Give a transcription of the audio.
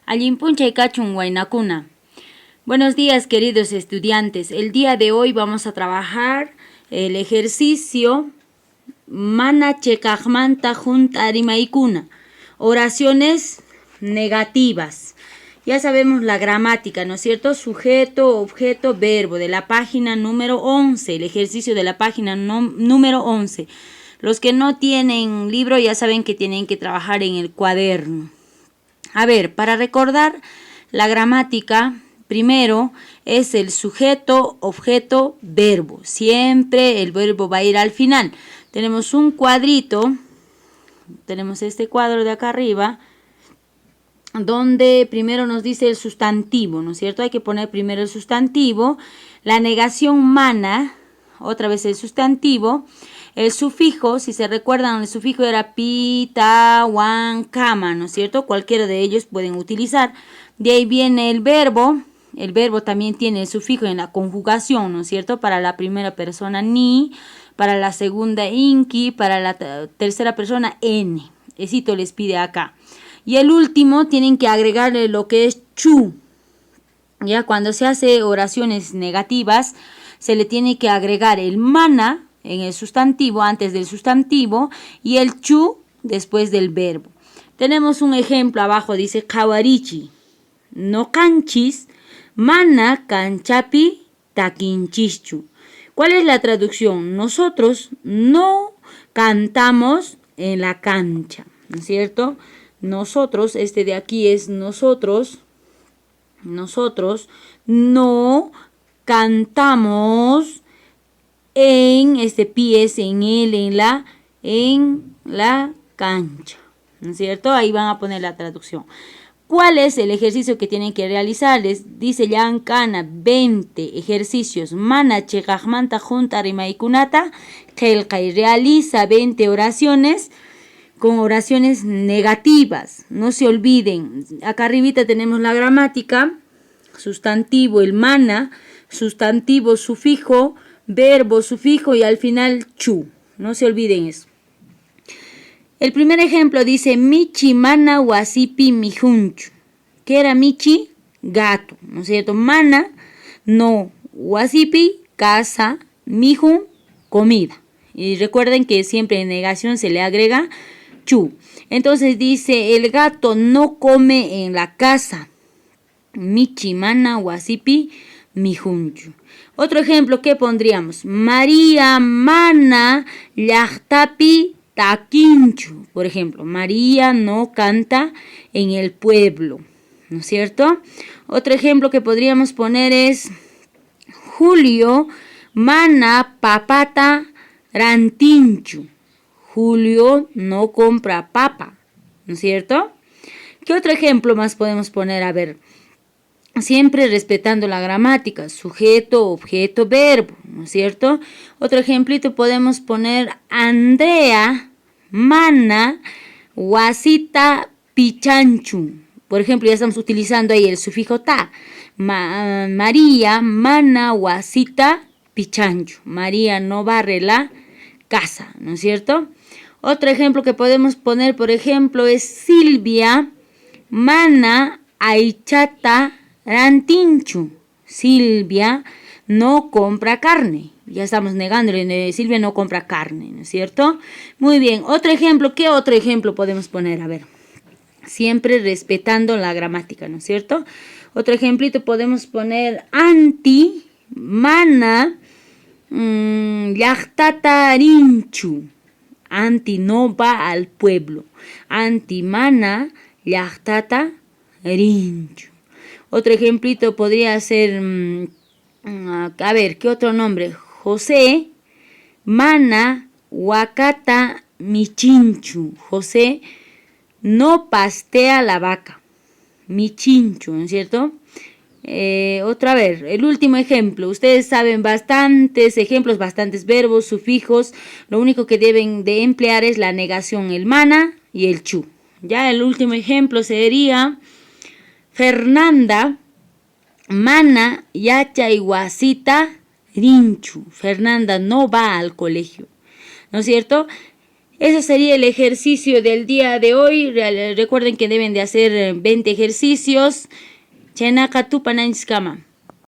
Allinpunchay kachun waynakuna. Buenos días, queridos estudiantes. El día de hoy vamos a trabajar el ejercicio mana chekajmanta juntarimaykuna. Oraciones negativas. Ya sabemos la gramática, ¿no es cierto? Sujeto, objeto, verbo, de la página número 11, el ejercicio de la página número 11. Los que no tienen libro ya saben que tienen que trabajar en el cuaderno. A ver, para recordar la gramática, primero es el sujeto, objeto, verbo. Siempre el verbo va a ir al final. Tenemos un cuadrito, tenemos este cuadro de acá arriba, donde primero nos dice el sustantivo, ¿no es cierto? Hay que poner primero el sustantivo, la negación mana, otra vez el sustantivo, el sufijo, si se recuerdan, el sufijo era pi, ta, wan, kama, ¿no es cierto? Cualquiera de ellos pueden utilizar. De ahí viene el verbo también tiene el sufijo en la conjugación, ¿no es cierto? Para la primera persona ni, para la segunda inki, para la tercera persona n. Esito les pide acá. Y el último tienen que agregarle lo que es chu. Ya cuando se hace oraciones negativas, se le tiene que agregar el mana en el sustantivo, antes del sustantivo, y el chu después del verbo. Tenemos un ejemplo abajo, dice kawarichi. No canchis, mana canchapi takinchischu. ¿Cuál es la traducción? Nosotros no cantamos en la cancha, ¿no es cierto? Nosotros, este de aquí es nosotros no cantamos en, este pi es en él, en la cancha, ¿no es cierto? Ahí van a poner la traducción. ¿Cuál es el ejercicio que tienen que realizar? Les dice Yancana 20 ejercicios. Mana chekajmanta juntarimaykunata, kelkay realiza 20 oraciones con oraciones negativas. No se olviden, acá arribita tenemos la gramática, sustantivo el mana, sustantivo sufijo, verbo sufijo y al final chu. No se olviden eso. El primer ejemplo dice michi mana wasipi mijunchu. ¿Qué era michi? Gato, ¿no es cierto? Mana, no. Wasipi, casa. Mijun, comida. Y recuerden que siempre en negación se le agrega chu. Entonces dice el gato no come en la casa. Michi mana wasipi mijunchu. Otro ejemplo, ¿qué pondríamos? María mana llaqtapi taquinchu. Por ejemplo, María no canta en el pueblo, ¿no es cierto? Otro ejemplo que podríamos poner es Julio mana papata rantinchu. Julio no compra papa, ¿no es cierto? ¿Qué otro ejemplo más podemos poner? A ver, siempre respetando la gramática, sujeto, objeto, verbo, ¿no es cierto? Otro ejemplito podemos poner Andrea mana wasita pichanchu. Por ejemplo, ya estamos utilizando ahí el sufijo ta. María mana wasita pichanchu. María no barre la casa, ¿no es cierto? Otro ejemplo que podemos poner, por ejemplo, es Silvia mana aichata rantinchu. Silvia no compra carne. Ya estamos negándole, Silvia no compra carne, ¿no es cierto? Muy bien, otro ejemplo, ¿qué otro ejemplo podemos poner? A ver, siempre respetando la gramática, ¿no es cierto? Otro ejemplito podemos poner anti mana llaqtatarinchu. Anti no va al pueblo. Anti mana llaqtatarinchu. Otro ejemplito podría ser, a ver, ¿qué otro nombre? José mana wakata michinchu. José no pastea la vaca. Michinchu, ¿no es cierto? Otra vez, el último ejemplo. Ustedes saben bastantes ejemplos, bastantes verbos, sufijos. Lo único que deben de emplear es la negación, el mana y el chu. Ya el último ejemplo sería Fernanda mana yachayguasita rinchu. Fernanda no va al colegio, ¿no es cierto? Eso sería el ejercicio del día de hoy. Recuerden que deben de hacer 20 ejercicios. Chenaka tu pananchkama.